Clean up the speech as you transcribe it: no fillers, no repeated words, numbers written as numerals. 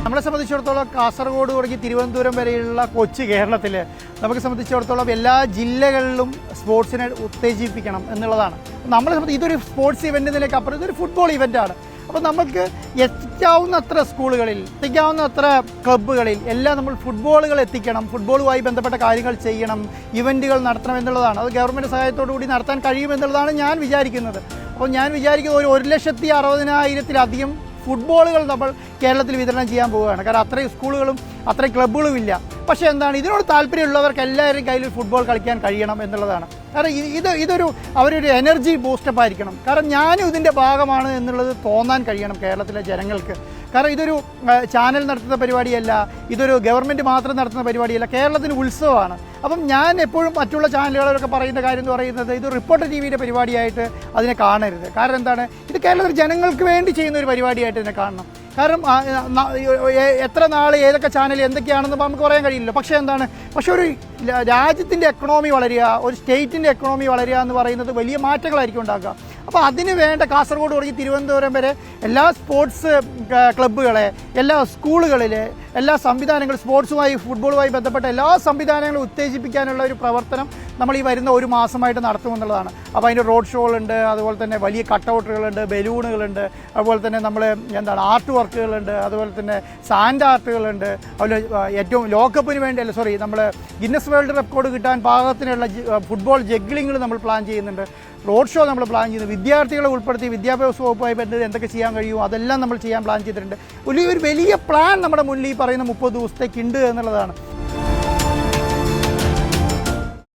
നമ്മളെ സംബന്ധിച്ചിടത്തോളം കാസർഗോഡ് തുടങ്ങി തിരുവനന്തപുരം വരെയുള്ള കൊച്ചു കേരളത്തിൽ നമുക്ക് സംബന്ധിച്ചിടത്തോളം എല്ലാ ജില്ലകളിലും സ്പോർട്സിനെ ഉത്തേജിപ്പിക്കണം എന്നുള്ളതാണ്. നമ്മളെ സംബന്ധിച്ച് ഇതൊരു സ്പോർട്സ് ഇവൻറ്റിനേക്കപ്പുറം ഇതൊരു ഫുട്ബോൾ ഇവൻ്റാണ്. അപ്പോൾ നമുക്ക് എത്തിക്കാവുന്നത്ര സ്കൂളുകളിൽ, എത്തിക്കാവുന്നത്ര ക്ലബ്ബുകളിൽ എല്ലാം നമ്മൾ ഫുട്ബോളുകൾ എത്തിക്കണം, ഫുട്ബോളുമായി ബന്ധപ്പെട്ട കാര്യങ്ങൾ ചെയ്യണം, ഇവൻറ്റുകൾ നടത്തണം എന്നുള്ളതാണ്. അത് ഗവൺമെൻറ് സഹായത്തോടു കൂടി നടത്താൻ കഴിയുമെന്നുള്ളതാണ് ഞാൻ വിചാരിക്കുന്നത്. അപ്പോൾ ഞാൻ വിചാരിക്കുന്നത് ഒരു 1,60,000-ത്തിലധികം ഫുട്ബോളുകൾ നമ്മൾ കേരളത്തിൽ വിതരണം ചെയ്യാൻ പോവുകയാണ്. കാരണം അത്രയും സ്കൂളുകളും അത്രയും ക്ലബ്ബുകളും ഇല്ല. പക്ഷേ എന്താണ്, ഇതിനോട് താല്പര്യമുള്ളവർക്ക് എല്ലാവരും കയ്യിൽ ഫുട്ബോൾ കളിക്കാൻ കഴിയണം എന്നുള്ളതാണ്. കാരണം ഇതൊരു അവരൊരു എനർജി ബൂസ്റ്റപ്പ് ആയിരിക്കണം. കാരണം ഞാനും ഇതിൻ്റെ ഭാഗമാണ് എന്നുള്ളത് തോന്നാൻ കഴിയണം കേരളത്തിലെ ജനങ്ങൾക്ക്. കാരണം ഇതൊരു ചാനൽ നടത്തുന്ന പരിപാടിയല്ല, ഇതൊരു ഗവൺമെൻറ് മാത്രം നടത്തുന്ന പരിപാടിയല്ല, കേരളത്തിന് ഉത്സവമാണ്. അപ്പം ഞാൻ എപ്പോഴും മറ്റുള്ള ചാനലുകളൊക്കെ പറയുന്ന കാര്യം എന്ന് പറയുന്നത് ഇത് റിപ്പോർട്ടർ ടിവിയുടെ പരിപാടിയായിട്ട് അതിനെ കാണരുത്. കാരണം എന്താണ്, ഇത് കേരളത്തിലെ ജനങ്ങൾക്ക് വേണ്ടി ചെയ്യുന്ന ഒരു പരിപാടിയായിട്ട് ഇതിനെ കാണണം. കാരണം എത്ര നാൾ ഏതൊക്കെ ചാനൽ എന്തൊക്കെയാണെന്ന് നമുക്ക് പറയാൻ കഴിയില്ല. പക്ഷേ എന്താണ്, പക്ഷേ ഒരു രാജ്യത്തിൻ്റെ എക്കണോമി വളരുക, ഒരു സ്റ്റേറ്റിൻ്റെ എക്കണോമി വളരുക എന്ന് പറയുന്നത് വലിയ മാറ്റങ്ങളായിരിക്കും ഉണ്ടാക്കുക. അപ്പോൾ അതിന് വേണ്ട കാസർഗോഡ് തുടങ്ങി തിരുവനന്തപുരം വരെ എല്ലാ സ്പോർട്സ് ക്ലബ്ബുകളെ, എല്ലാ സ്കൂളുകളിലെ എല്ലാ സംവിധാനങ്ങളും, സ്പോർട്സുമായി ഫുട്ബോളുമായി ബന്ധപ്പെട്ട എല്ലാ സംവിധാനങ്ങളും ഉത്തേജിപ്പിക്കാനുള്ള ഒരു പ്രവർത്തനം നമ്മൾ ഈ വരുന്ന ഒരു മാസമായിട്ട് നടത്തുമെന്നുള്ളതാണ്. അപ്പോൾ അതിൻ്റെ റോഡ് ഷോകളുണ്ട്, അതുപോലെ തന്നെ വലിയ കട്ടൗട്ടുകളുണ്ട്, ബലൂണുകളുണ്ട്, അതുപോലെ തന്നെ നമ്മൾ ആർട്ട് വർക്കുകളുണ്ട്, അതുപോലെ തന്നെ സാൻഡ് ആർട്ടുകളുണ്ട്, അതുപോലെ ഏറ്റവും ലോകകപ്പിന് വേണ്ടി നമ്മൾ ഗിന്നസ് വേൾഡ് റെക്കോർഡ് കിട്ടാൻ പാകത്തിനുള്ള ഫുട്ബോൾ ജഗ്ലിങ്ങൾ നമ്മൾ പ്ലാൻ ചെയ്യുന്നുണ്ട്. റോഡ് ഷോ നമ്മൾ പ്ലാൻ ചെയ്യുന്നു. വിദ്യാർത്ഥികളെ ഉൾപ്പെടുത്തി വിദ്യാഭ്യാസ വകുപ്പുമായി ബന്ധപ്പെട്ട് എന്തൊക്കെ ചെയ്യാൻ കഴിയുമോ അതെല്ലാം നമ്മൾ ചെയ്യാൻ പ്ലാൻ ചെയ്തിട്ടുണ്ട്. ഒരു വലിയ പ്ലാൻ നമ്മുടെ മുന്നിൽ ഈ പറയുന്ന 30 ദിവസത്തേക്കുണ്ട് എന്നുള്ളതാണ്.